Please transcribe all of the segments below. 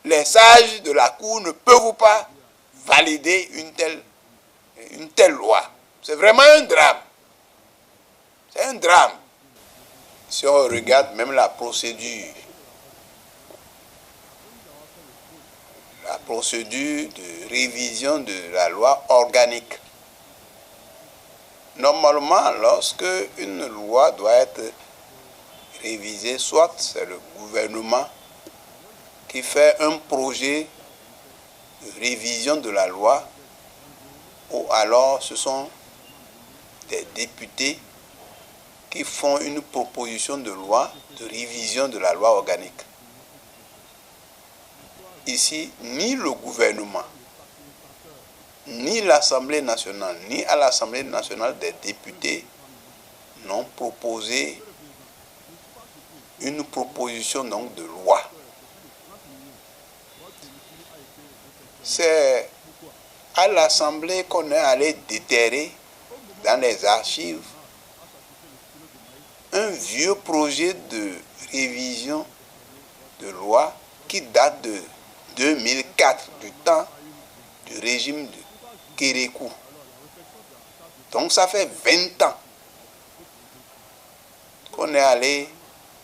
les sages de la Cour ne peuvent pas valider une telle loi. C'est vraiment un drame. C'est un drame. Si on regarde même la procédure de révision de la loi organique. Normalement, lorsque une loi doit être révisée, soit c'est le gouvernement qui fait un projet de révision de la loi, ou alors ce sont des députés qui font une proposition de loi de révision de la loi organique. Ici, ni le gouvernement, ni l'Assemblée nationale, ni à l'Assemblée nationale des députés n'ont proposé une proposition donc de loi. C'est à l'Assemblée qu'on est allé déterrer dans les archives un vieux projet de révision de loi qui date de 2004, du temps du régime de Kérékou. Donc ça fait 20 ans qu'on est allé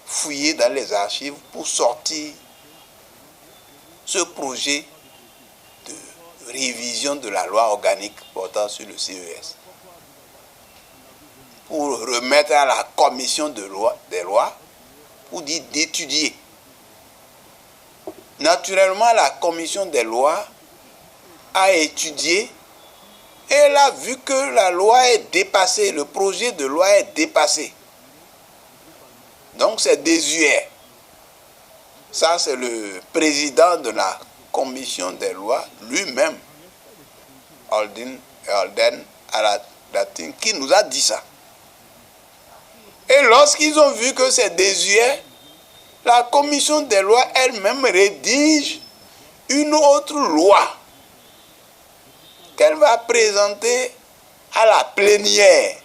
fouiller dans les archives pour sortir ce projet de révision de la loi organique portant sur le CES. Pour remettre à la commission des lois pour dire d'étudier. Naturellement, la commission des lois a étudié et elle a vu que la loi est dépassée, le projet de loi est dépassé. Donc c'est désuet. Ça, c'est le président de la commission des lois lui-même, Alden Aladatin, qui nous a dit ça. Et lorsqu'ils ont vu que c'est désuet, la commission des lois elle-même rédige une autre loi qu'elle va présenter à la plénière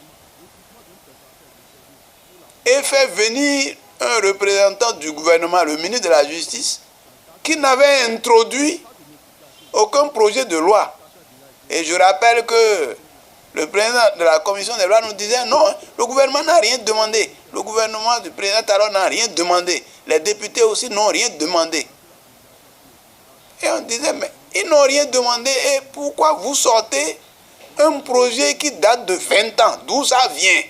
et fait venir un représentant du gouvernement, le ministre de la Justice, qui n'avait introduit aucun projet de loi. Et je rappelle que le président de la commission des lois nous disait non, le gouvernement n'a rien demandé. Le gouvernement du président Talon n'a rien demandé. Les députés aussi n'ont rien demandé. Et on disait, mais ils n'ont rien demandé. Et pourquoi vous sortez un projet qui date de 20 ans? D'où ça vient?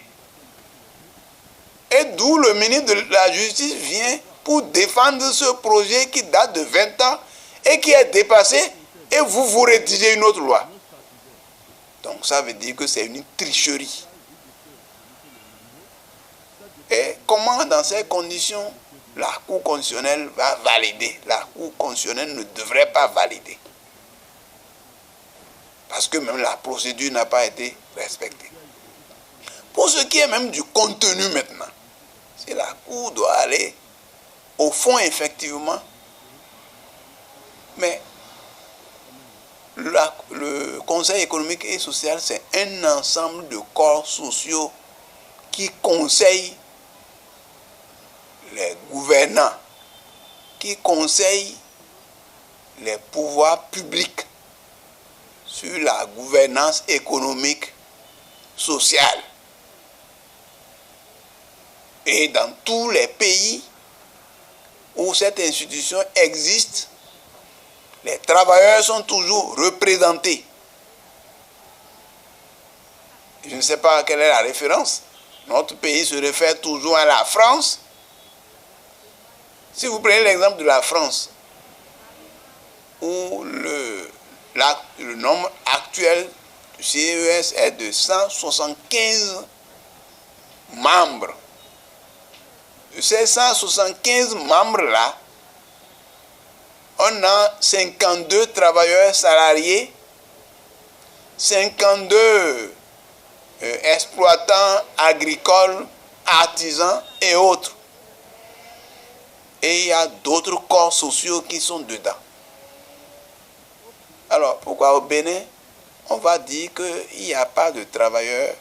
Et d'où le ministre de la Justice vient pour défendre ce projet qui date de 20 ans et qui est dépassé, et vous rédigez une autre loi. Donc ça veut dire que c'est une tricherie. Et comment dans ces conditions la Cour constitutionnelle va valider? La Cour constitutionnelle ne devrait pas valider. Parce que même la procédure n'a pas été respectée. Pour ce qui est même du contenu maintenant, si la Cour doit aller au fond effectivement, mais le Conseil économique et social, c'est un ensemble de corps sociaux qui conseillent les gouvernants, qui conseillent les pouvoirs publics sur la gouvernance économique, sociale. Et dans tous les pays où cette institution existe, les travailleurs sont toujours représentés. Je ne sais pas quelle est la référence. Notre pays se réfère toujours à la France. Si vous prenez l'exemple de la France, où le nombre actuel du CES est de 175 membres. De ces 175 membres-là, on a 52 travailleurs salariés, 52 exploitants agricoles, artisans et autres. Et il y a d'autres corps sociaux qui sont dedans. Alors, pourquoi au Bénin, on va dire qu'il n'y a pas de travailleurs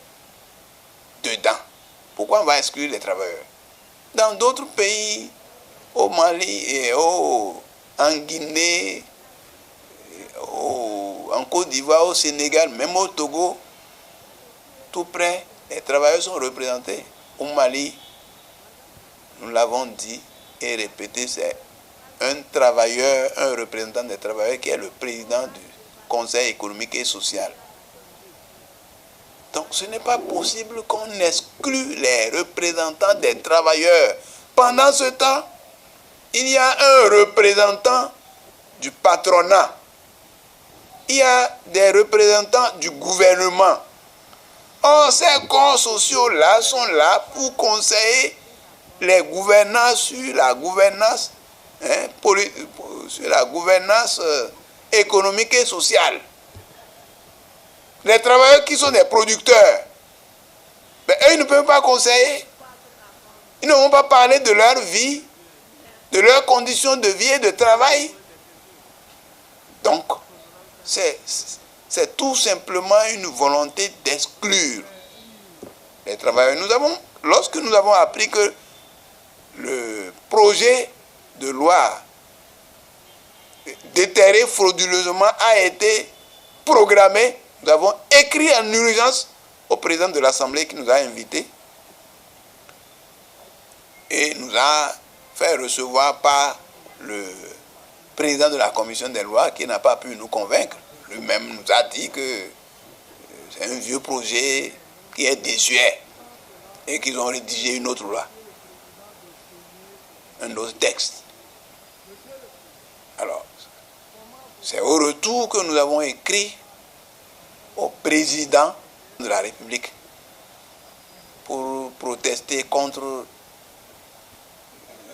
dedans? Pourquoi on va exclure les travailleurs? Dans d'autres pays, au Mali et en Guinée, en Côte d'Ivoire, au Sénégal, même au Togo, tout près, les travailleurs sont représentés. Au Mali, nous l'avons dit et répété, c'est un travailleur, un représentant des travailleurs qui est le président du Conseil économique et social. Donc ce n'est pas possible qu'on exclue les représentants des travailleurs. Pendant ce temps, il y a un représentant du patronat. Il y a des représentants du gouvernement. Or, ces corps sociaux-là sont là pour conseiller les gouvernants sur la gouvernance, économique et sociale. Les travailleurs qui sont des producteurs, mais eux, ils ne peuvent pas conseiller. Ils ne vont pas parler de leur vie, de leurs conditions de vie et de travail. Donc, c'est tout simplement une volonté d'exclure les travailleurs. Lorsque nous avons appris que le projet de loi déterré frauduleusement a été programmé, nous avons écrit en urgence au président de l'Assemblée qui nous a invités et nous a fait recevoir par le président de la commission des lois qui n'a pas pu nous convaincre. Lui-même nous a dit que c'est un vieux projet qui est désuet et qu'ils ont rédigé une autre loi, un autre texte. Alors, c'est au retour que nous avons écrit au président de la République pour protester contre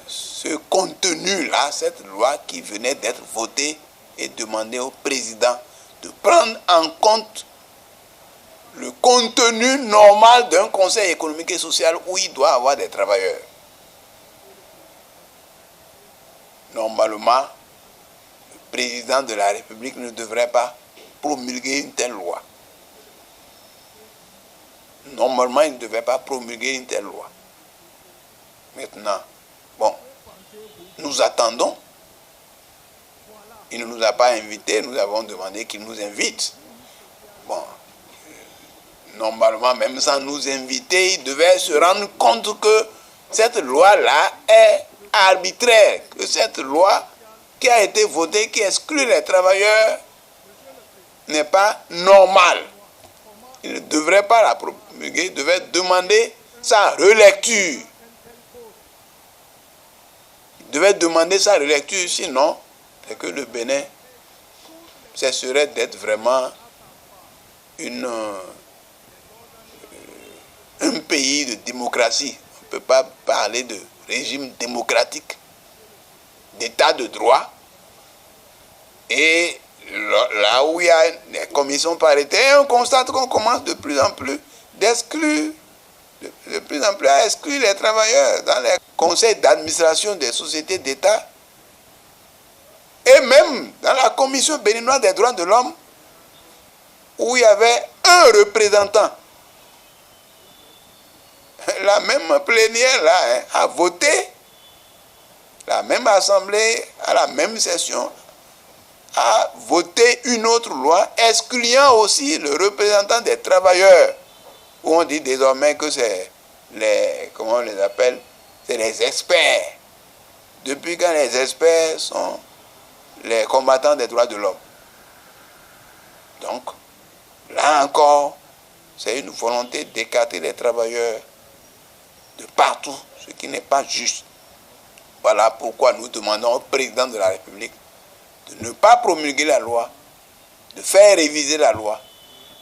ce contenu-là, cette loi qui venait d'être votée, et demander au président de prendre en compte le contenu normal d'un conseil économique et social où il doit avoir des travailleurs. Normalement, le président de la République ne devrait pas promulguer une telle loi. Normalement, il ne devait pas promulguer une telle loi. Maintenant, bon, nous attendons. Il ne nous a pas invités, nous avons demandé qu'il nous invite. Bon, normalement, même sans nous inviter, il devait se rendre compte que cette loi-là est arbitraire, que cette loi qui a été votée, qui exclut les travailleurs, n'est pas normale. Il ne devrait pas la promulguer, il devait demander sa relecture. Il devait demander sa relecture, sinon, c'est que le Bénin cesserait d'être vraiment un pays de démocratie. On ne peut pas parler de régime démocratique, d'état de droit. Et là où il y a des commissions paritaires, on constate qu'on commence de plus en plus d'exclure, de plus en plus à exclure les travailleurs dans les conseils d'administration des sociétés d'État. Et même dans la commission béninoise des droits de l'homme, où il y avait un représentant, la même plénière là, a voté, la même assemblée, à la même session, a voté une autre loi, excluant aussi le représentant des travailleurs, où on dit désormais que c'est les, comment on les appelle, c'est les experts. Depuis quand les experts sont les combattants des droits de l'homme. Donc, là encore, c'est une volonté d'écarter les travailleurs de partout, ce qui n'est pas juste. Voilà pourquoi nous demandons au président de la République de ne pas promulguer la loi, de faire réviser la loi.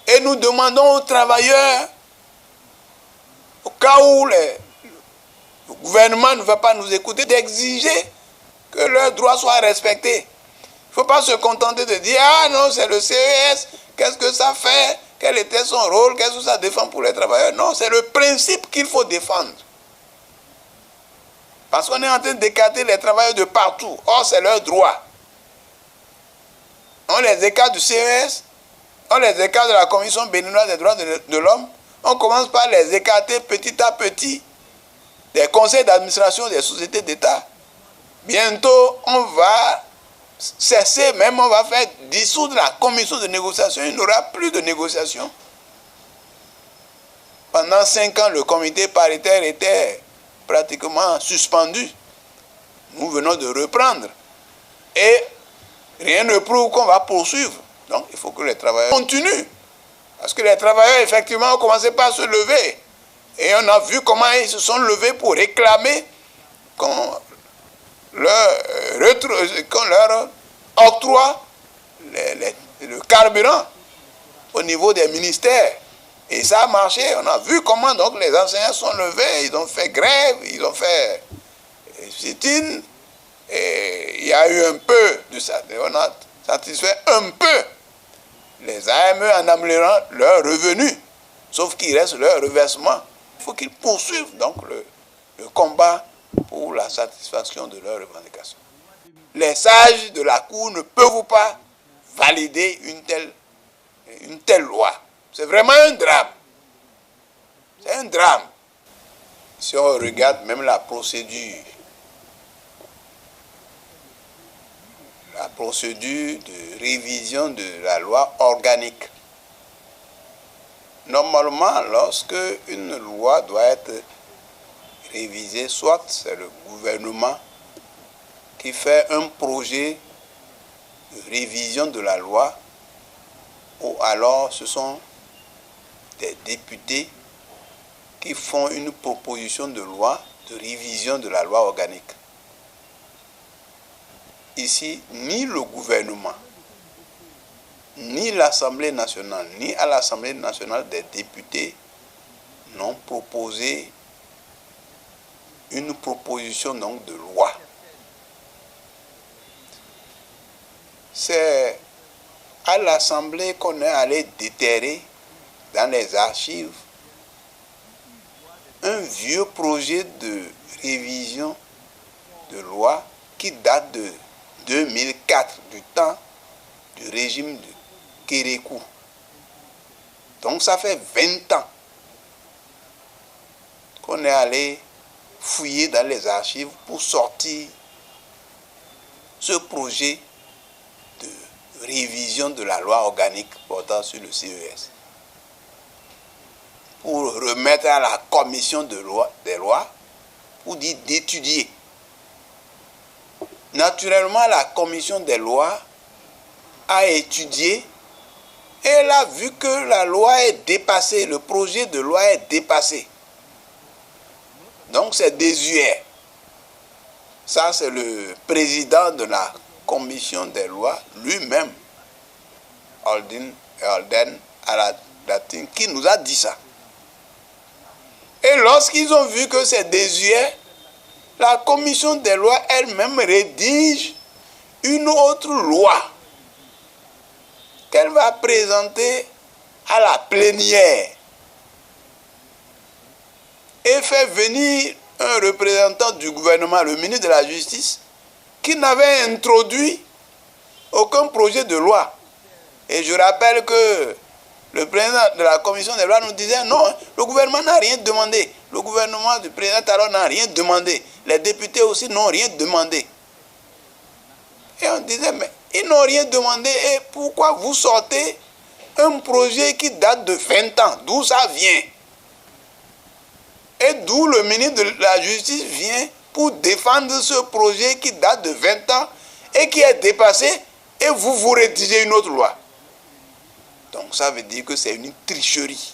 Et nous demandons aux travailleurs, au cas où le gouvernement ne va pas nous écouter, d'exiger que leurs droits soient respectés. Il ne faut pas se contenter de dire « Ah non, c'est le CES, qu'est-ce que ça fait? Quel était son rôle? Qu'est-ce que ça défend pour les travailleurs ?» Non, c'est le principe qu'il faut défendre. Parce qu'on est en train d'écarter les travailleurs de partout. Or, c'est leur droit. On les écarte du CES, on les écarte de la Commission béninoise des droits de l'homme, on commence par les écarter petit à petit des conseils d'administration des sociétés d'État. Bientôt, on va cesser, même on va faire dissoudre la commission de négociation, il n'y aura plus de négociation. Pendant 5 ans, le comité paritaire était pratiquement suspendu. Nous venons de reprendre. Et rien ne prouve qu'on va poursuivre. Donc il faut que les travailleurs continuent. Parce que les travailleurs, effectivement, ont commencé par se lever. Et on a vu comment ils se sont levés pour réclamer qu'on leur octroie le carburant au niveau des ministères. Et ça a marché. On a vu comment donc les enseignants sont levés, ils ont fait grève, ils ont fait sit-in. Et il y a eu un peu de ça. On a satisfait un peu les AME en améliorant leurs revenus. Sauf qu'il reste leur reversement. Il faut qu'ils poursuivent donc le combat pour la satisfaction de leurs revendications. Les sages de la Cour ne peuvent pas valider une telle loi. C'est vraiment un drame. C'est un drame. Si on regarde même la procédure de révision de la loi organique. Normalement, lorsque une loi doit être révisée, soit c'est le gouvernement qui fait un projet de révision de la loi, ou alors ce sont des députés qui font une proposition de loi de révision de la loi organique. Ici, ni le gouvernement, ni l'Assemblée nationale, ni à l'Assemblée nationale des députés n'ont proposé une proposition donc de loi. C'est à l'Assemblée qu'on est allé déterrer dans les archives un vieux projet de révision de loi qui date de 2004, du temps du régime de Kérékou. Donc ça fait 20 ans qu'on est allé fouiller dans les archives pour sortir ce projet de révision de la loi organique portant sur le CES. Pour remettre à la commission des lois pour dire d'étudier. Naturellement, la commission des lois a étudié et elle a vu que la loi est dépassée, le projet de loi est dépassé. Donc c'est désuet. Ça, c'est le président de la commission des lois lui-même, Alden Alatin, qui nous a dit ça. Et lorsqu'ils ont vu que c'est désuet, la commission des lois elle-même rédige une autre loi qu'elle va présenter à la plénière et fait venir un représentant du gouvernement, le ministre de la Justice, qui n'avait introduit aucun projet de loi. Et je rappelle que le président de la commission des lois nous disait non, le gouvernement n'a rien demandé. Le gouvernement du président Talon n'a rien demandé. Les députés aussi n'ont rien demandé. Et on disait, mais ils n'ont rien demandé. Et pourquoi vous sortez un projet qui date de 20 ans? D'où ça vient? Et d'où le ministre de la Justice vient pour défendre ce projet qui date de 20 ans et qui est dépassé, et vous rédigez une autre loi. Donc ça veut dire que c'est une tricherie.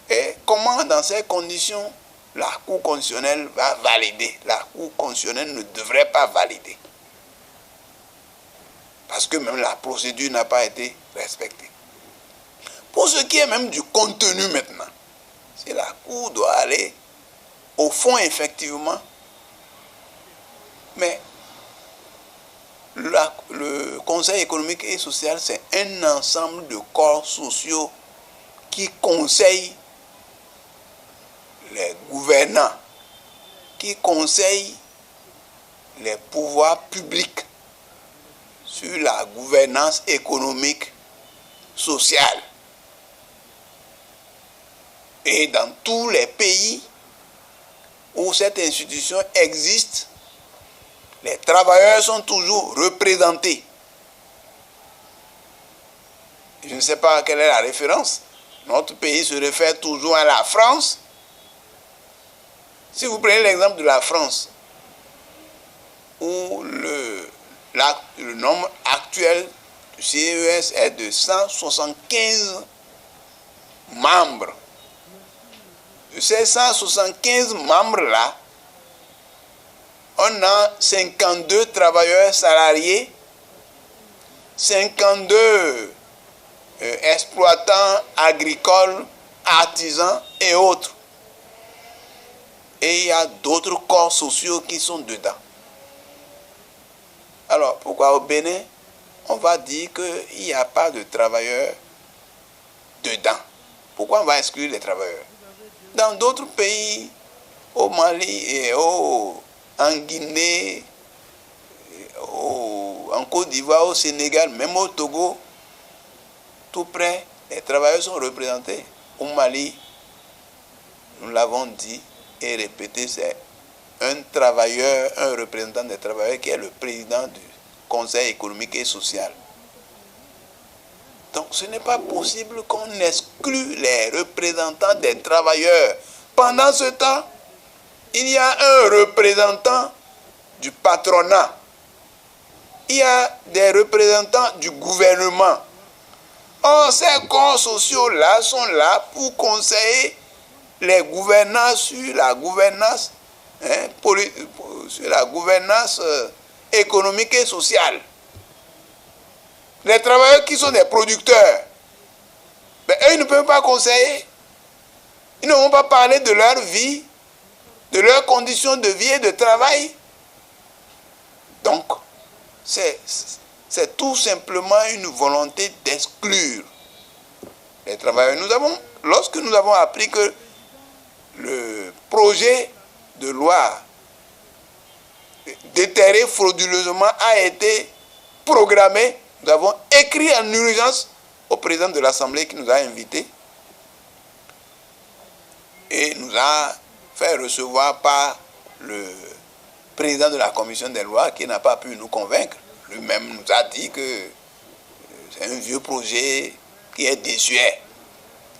Et comment dans ces conditions la Cour constitutionnelle va valider? La Cour constitutionnelle ne devrait pas valider. Parce que même la procédure n'a pas été respectée. Pour ce qui est même du contenu maintenant, si la Cour doit aller au fond effectivement, mais le Conseil économique et social, c'est un ensemble de corps sociaux qui conseillent les gouvernants, qui conseillent les pouvoirs publics sur la gouvernance économique, sociale. Et dans tous les pays où cette institution existe, les travailleurs sont toujours représentés. Je ne sais pas quelle est la référence. Notre pays se réfère toujours à la France. Si vous prenez l'exemple de la France, où le nombre actuel du CES est de 175 membres. De ces 175 membres-là, on a 52 travailleurs salariés, 52 exploitants agricoles, artisans et autres. Et il y a d'autres corps sociaux qui sont dedans. Alors, pourquoi au Bénin, on va dire qu'il n'y a pas de travailleurs dedans? Pourquoi on va exclure les travailleurs? Dans d'autres pays, au Mali et en Guinée, en Côte d'Ivoire, au Sénégal, même au Togo, tout près, les travailleurs sont représentés. Au Mali, nous l'avons dit et répété, c'est un travailleur, un représentant des travailleurs qui est le président du Conseil économique et social. Donc ce n'est pas possible qu'on exclue les représentants des travailleurs. Pendant ce temps, il y a un représentant du patronat. Il y a des représentants du gouvernement. Or, ces corps sociaux-là sont là pour conseiller les gouvernants sur la gouvernance, sur la gouvernance économique et sociale. Les travailleurs qui sont des producteurs, ben, eux, ils ne peuvent pas conseiller. Ils ne vont pas parler de leur vie, de leurs conditions de vie et de travail. Donc, c'est tout simplement une volonté d'exclure les travailleurs. Lorsque nous avons appris que le projet de loi déterré frauduleusement a été programmé, nous avons écrit en urgence au président de l'Assemblée qui nous a invités et nous a fait recevoir par le président de la commission des lois qui n'a pas pu nous convaincre. Lui-même nous a dit que c'est un vieux projet qui est désuet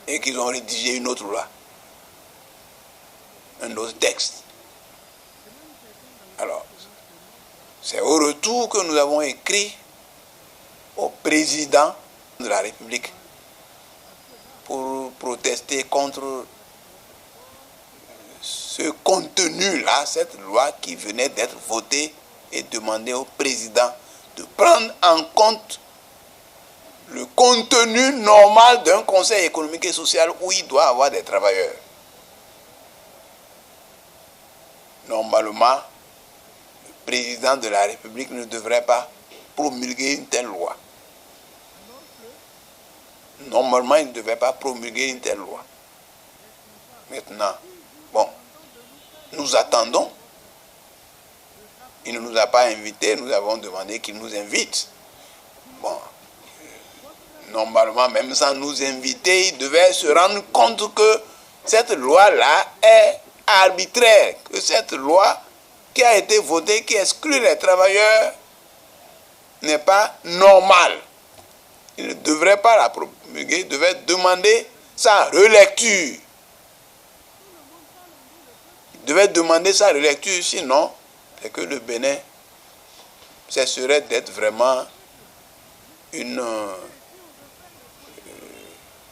et qu'ils ont rédigé une autre loi, un autre texte. Alors, c'est au retour que nous avons écrit au président de la République pour protester contre ce contenu-là, cette loi qui venait d'être votée, et demander au président de prendre en compte le contenu normal d'un conseil économique et social où il doit avoir des travailleurs. Normalement, le président de la République ne devrait pas promulguer une telle loi. Normalement, il ne devait pas promulguer une telle loi. Maintenant, bon, nous attendons. Il ne nous a pas invités, nous avons demandé qu'il nous invite. Bon, normalement, même sans nous inviter, il devait se rendre compte que cette loi-là est arbitraire, que cette loi qui a été votée, qui exclut les travailleurs, n'est pas normale. Il ne devrait pas la promulguer, il devait demander sa relecture. Il devait demander sa relecture, sinon, c'est que le Bénin cesserait d'être vraiment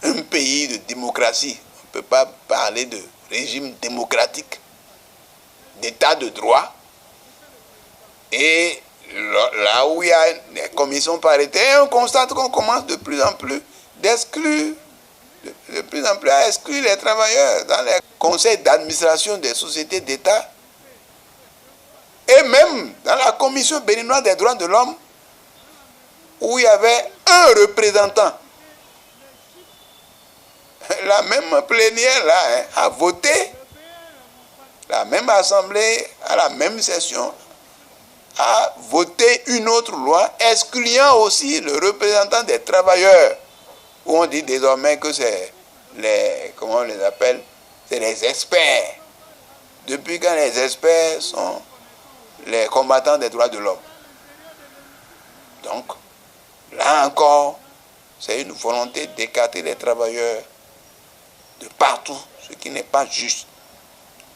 un pays de démocratie. On ne peut pas parler de régime démocratique, d'état de droit. Et là où il y a des commissions paritaires, on constate qu'on commence de plus en plus d'exclure, de plus en plus à exclure les travailleurs dans les conseils d'administration des sociétés d'État. Et même dans la commission béninoise des droits de l'homme, où il y avait un représentant, la même plénière là, a voté, la même assemblée, à la même session, a voté une autre loi, excluant aussi le représentant des travailleurs, où on dit désormais que c'est les, comment on les appelle, c'est les experts. Depuis quand les experts sont les combattants des droits de l'homme. Donc, là encore, c'est une volonté d'écarter les travailleurs de partout, ce qui n'est pas juste.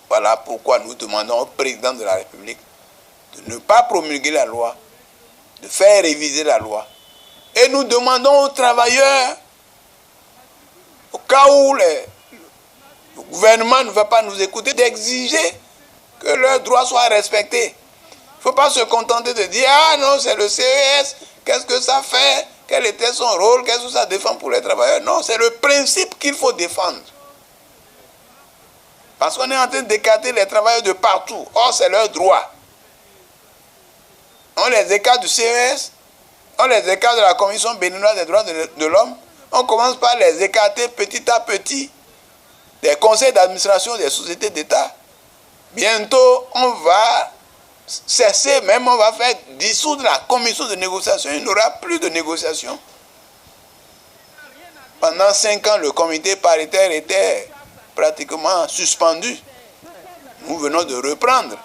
Voilà pourquoi nous demandons au président de la République de ne pas promulguer la loi, de faire réviser la loi. Et nous demandons aux travailleurs, au cas où le gouvernement ne va pas nous écouter, d'exiger que leurs droits soient respectés. Il ne faut pas se contenter de dire « Ah non, c'est le CES, qu'est-ce que ça fait? Quel était son rôle? Qu'est-ce que ça défend pour les travailleurs ?» Non, c'est le principe qu'il faut défendre. Parce qu'on est en train d'écarter les travailleurs de partout. Or, c'est leur droit. On les écarte du CES, on les écarte de la Commission béninoise des droits de l'homme, on commence par les écarter petit à petit des conseils d'administration des sociétés d'État. Bientôt, on va cesser, même on va faire dissoudre la commission de négociation. Il n'y aura plus de négociation. Pendant 5 ans, le comité paritaire était pratiquement suspendu. Nous venons de reprendre.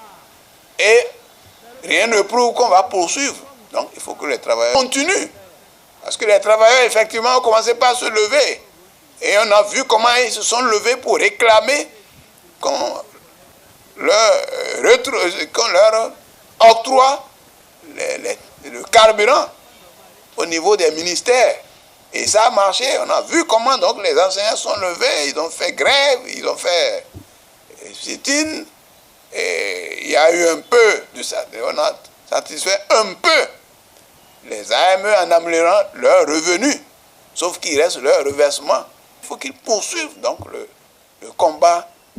Et rien ne prouve qu'on va poursuivre. Donc, il faut que les travailleurs continuent. Parce que les travailleurs, effectivement, ont commencé par se lever. Et on a vu comment ils se sont levés pour réclamer qu'on leur octroie le carburant au niveau des ministères. Et ça a marché. On a vu comment donc les enseignants sont levés, ils ont fait grève, ils ont fait sit-in. Et il y a eu un peu de ça. On a satisfait un peu les AME en améliorant leurs revenus. Sauf qu'il reste leur reversement. Il faut qu'ils poursuivent donc le combat